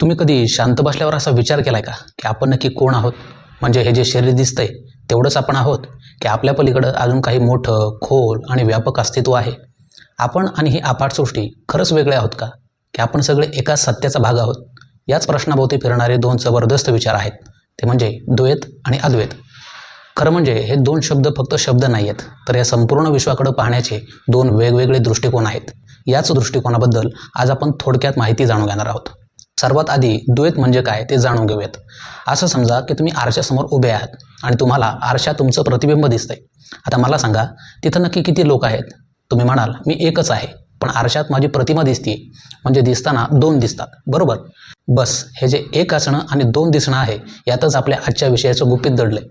तुम्ही कधी शांत बसल्यावर असा विचार केलाय का की आपण नक्की कोण आहोत? म्हणजे हे जे शरीर दिसतंय तेवढंच आपण आहोत की आपल्या पलीकडं अजून काही मोठं, खोल आणि व्यापक अस्तित्व आहे? आपण आणि ही अफाट सृष्टी खरंच वेगळे आहोत का? की आपण सगळे एकाच सत्याचा भाग आहोत? याच प्रश्नाभोवती फिरणारे दोन जबरदस्त विचार आहेत, ते म्हणजे द्वैत आणि अद्वैत. खरं म्हणजे हे दोन शब्द फक्त शब्द नाही आहेत, तर या संपूर्ण विश्वाकडे पाहण्याचे दोन वेगवेगळे दृष्टिकोन आहेत. याच दृष्टिकोनाबद्दल आज आपण थोडक्यात माहिती जाणून घेणार आहोत. सर्वात आधी द्वैत म्हणजे काय ते जाणून घेऊयात. असं समजा की तुम्ही आरशासमोर उभे आहात आणि तुम्हाला आरशात तुमचं प्रतिबिंब दिसतंय. आता मला सांगा, तिथं नक्की किती लोक आहेत? तुम्ही म्हणाल, मी एकच आहे, पण आरशात माझी प्रतिमा दिसते, म्हणजे दिसताना दोन दिसतात, बरोबर? बस हे जे एक असणं आणि दोन दिसणं आहे, यातच आपल्या आजच्या विषयाचं गुपित दडलंय.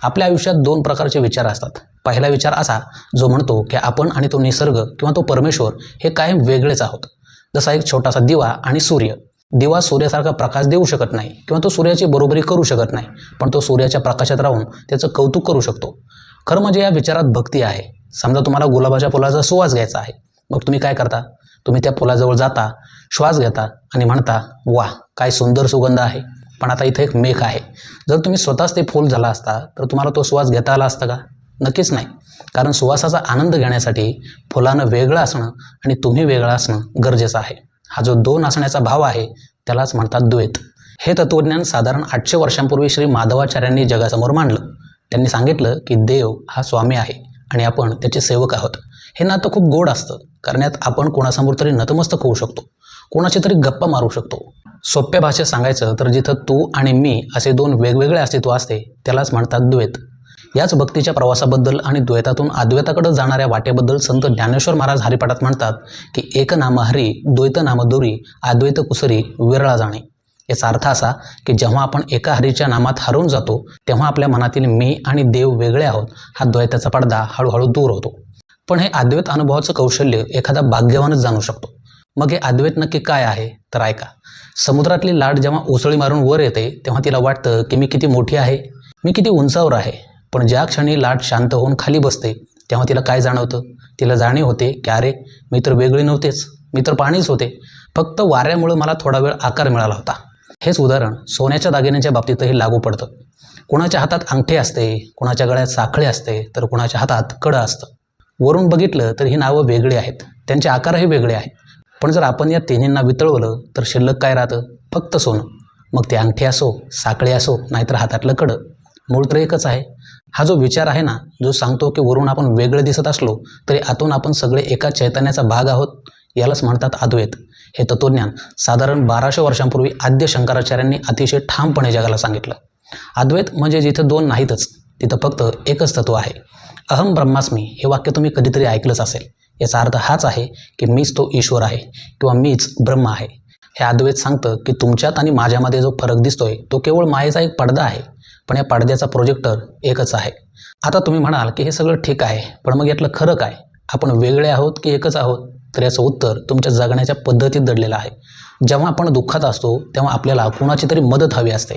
आपल्या आयुष्यात दोन प्रकारचे विचार असतात. पहिला विचार असा जो म्हणतो की आपण आणि तो निसर्ग किंवा तो परमेश्वर हे कायम वेगळेच आहोत. जसा एक छोटासा दिवा आणि सूर्य. दिवा सूर्यासारखा प्रकाश देऊ शकत नाही किंवा तो सूर्याची बरोबरी करू शकत नाही, पण तो सूर्याच्या प्रकाशात राहून त्याचं कौतुक करू शकतो. खरं म्हणजे या विचारात भक्ती आहे. समजा तुम्हाला गुलाबाच्या फुलाचा सुवास घ्यायचा आहे, मग तुम्ही काय करता? तुम्ही त्या फुलाजवळ जाता, श्वास घेता आणि म्हणता, वाह काय सुंदर सुगंध आहे. पण आता इथे एक मेख आहे. जर तुम्ही स्वतःच ते फूल झाला असता तर तुम्हाला तो सुवास घेता आला असता का? नक्कीच नाही. कारण सुवासाचा आनंद घेण्यासाठी फुलानं वेगळं असणं आणि तुम्ही वेगळं असणं गरजेचं आहे. हा जो दोन असण्याचा भाव आहे त्यालाच म्हणतात द्वैत. हे तत्त्वज्ञान साधारण 800 वर्षांपूर्वी श्री माधवाचार्यांनी जगासमोर मांडलं. त्यांनी सांगितलं की देव हा स्वामी आहे आणि आपण त्याचे सेवक आहोत. हे नातं खूप गोड असतं, कारण यात आपण कोणासमोर तरी नतमस्तक होऊ शकतो, कोणाची तरी गप्पा मारू शकतो. सोप्या भाषेत सांगायचं तर जिथं तू आणि मी असे दोन वेगवेगळे अस्तित्व असते त्यालाच म्हणतात द्वैत. याच भक्तीच्या प्रवासाबद्दल आणि द्वैतातून अद्वैताकडे जाणाऱ्या वाटेबद्दल संत ज्ञानेश्वर महाराज हरिपाठात म्हणतात की एक नाम हरी द्वैत नाम दोरी अद्वैत कुसरी विरळा जाणे. याचा अर्थ असा की जेव्हा आपण एका हरीच्या नामात हरवून जातो तेव्हा आपल्या मनातील मी आणि देव वेगळे आहोत हा द्वैताचा पडदा हळूहळू दूर होतो. पण हे अद्वैत अनुभवाचं कौशल्य एखादा भाग्यवानच जाणू शकतो. मग हे अद्वैत नक्की काय आहे तर ऐका. समुद्रातली लाट जेव्हा उसळी मारून वर येते तेव्हा तिला वाटतं की मी किती मोठी आहे, मी किती उंचावर आहे. पण ज्या क्षणी लाट शांत होऊन खाली बसते तेव्हा तिला काय जाणवतं? तिला जाणीव होते की अरे मी तर वेगळी नव्हतेच, मी तर पाणीच होते, फक्त वाऱ्यामुळे मला थोडा वेळ आकार मिळाला होता. हेच उदाहरण सोन्याच्या दागिन्यांच्या बाबतीतही लागू पडतं. कोणाच्या हातात अंगठी असते, कोणाच्या गळ्यात साखळी असते, तर कोणाच्या हातात कडं असतं. वरून बघितलं तर ही नावं वेगळी आहेत, त्यांचे आकारही वेगळे आहेत. पण जर आपण या तिन्हींना वितळवलं तर शिल्लक काय राहतं? फक्त सोनं. मग ते अंगठी असो, साखळी असो, नाहीतर हातातलं कडं, मूळ तर एकच आहे. हा जो विचार आहे ना, जो सांगतो की वरून आपण वेगळे दिसत असलो तरी आतून आपण सगळे एका चैतन्याचा भाग आहोत, यालाच म्हणतात अद्वैत. हे तत्त्वज्ञान साधारण 1200 वर्षांपूर्वी आद्य शंकराचार्यांनी अतिशय ठामपणे जगाला सांगितलं. अद्वैत म्हणजे जिथं दोन नाहीतच, तिथं फक्त एकच तत्त्व आहे. अहम ब्रह्मास्मी हे वाक्य तुम्ही कधीतरी ऐकलंच असेल. याचा अर्थ हाच आहे की मीच तो ईश्वर आहे किंवा मीच ब्रह्म आहे. हे अद्वैत सांगतं की तुमच्यात आणि माझ्यामध्ये जो फरक दिसतोय तो केवळ मायेचा एक पडदा आहे, पण या पडद्याचा प्रोजेक्टर एकच आहे. आता तुम्ही म्हणाल की हे सगळं ठीक आहे, पण मग यातलं खरं काय? आपण वेगळे आहोत की एकच आहोत? तर याचं उत्तर तुमच्या जगण्याच्या पद्धतीत दडलेलं आहे. जेव्हा आपण दुःखात असतो तेव्हा आपल्याला कुणाची तरी मदत हवी असते,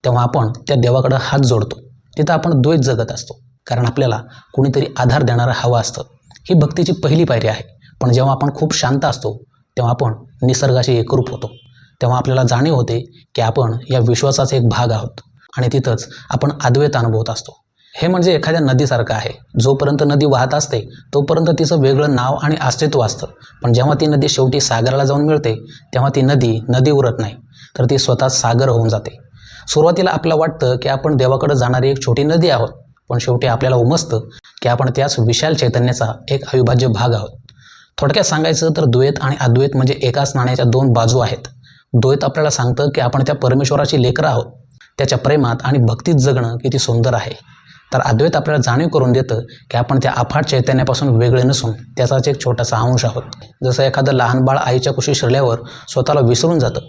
तेव्हा आपण त्या देवाकडं हात जोडतो. तिथं आपण द्वैत जगत असतो, कारण आपल्याला कुणीतरी आधार देणारं हवं असतं. ही भक्तीची पहिली पायरी आहे. पण जेव्हा आपण खूप शांत असतो तेव्हा आपण निसर्गाशी एकरूप होतो. तेव्हा आपल्याला जाणीव होते की आपण या विश्वासाचा एक भाग आहोत आणि तिथंच आपण अद्वैत अनुभवत असतो. हे म्हणजे एखाद्या नदीसारखं आहे. जोपर्यंत नदी वाहत असते तोपर्यंत तिचं वेगळं नाव आणि अस्तित्व असतं, पण जेव्हा ती नदी शेवटी सागराला जाऊन मिळते तेव्हा ती नदी उरत नाही, तर ती स्वतः सागर होऊन जाते. सुरुवातीला आपल्याला वाटतं की आपण देवाकडे जाणारी एक छोटी नदी आहोत, पण शेवटी आपल्याला उमजतं की आपण त्याच विशाल चैतन्याचा एक अविभाज्य भाग आहोत. थोडक्यात सांगायचं तर द्वैत आणि अद्वैत म्हणजे एकाच नाण्याच्या दोन बाजू आहेत. द्वैत आपल्याला सांगतं की आपण त्या परमेश्वराची लेकरं आहोत, त्याच्या प्रेमात आणि भक्तीत जगणं किती सुंदर आहे. तर अद्वैत आपल्याला जाणीव करून देतं की आपण त्या अफाट चैतन्यापासून वेगळे नसून त्याचाच एक छोटासा अंश आहोत. जसं एखादं लहान बाळ आईच्या कुशीत शिरल्यावर स्वतःला विसरून जातं.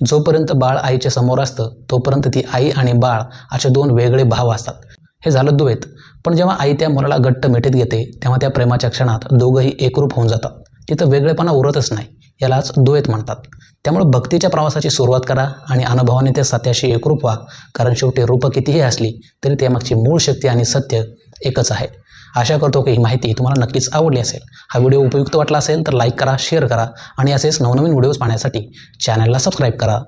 जोपर्यंत बाळ आईच्या समोर असतं तोपर्यंत ती आई आणि बाळ असे दोन वेगळे भाव असतात. हे झालं द्वैत. पण जेव्हा आई त्या मुलाला घट्ट मिठीत घेते तेव्हा त्या प्रेमाच्या क्षणात दोघंही एकरूप होऊन जातात. तिथं वेगळेपणा उरतच नाही. यालाच द्वैत म्हणतात. त्यामुळे भक्तीच्या प्रवासाची सुरुवात करा आणि अनुभवाने त्या सत्याशी एकरूप व्हा, कारण शेवटी रूप कितीही असली तरी त्यामागची मूळ शक्ती आणि सत्य एकच आहे. आशा करतो की ही माहिती तुम्हाला नक्कीच आवडली असेल. हा व्हिडिओ उपयुक्त वाटला असेल तर लाईक करा, शेअर करा आणि असेच नवनवीन व्हिडिओज पाहण्यासाठी चॅनलला सबस्क्राईब करा.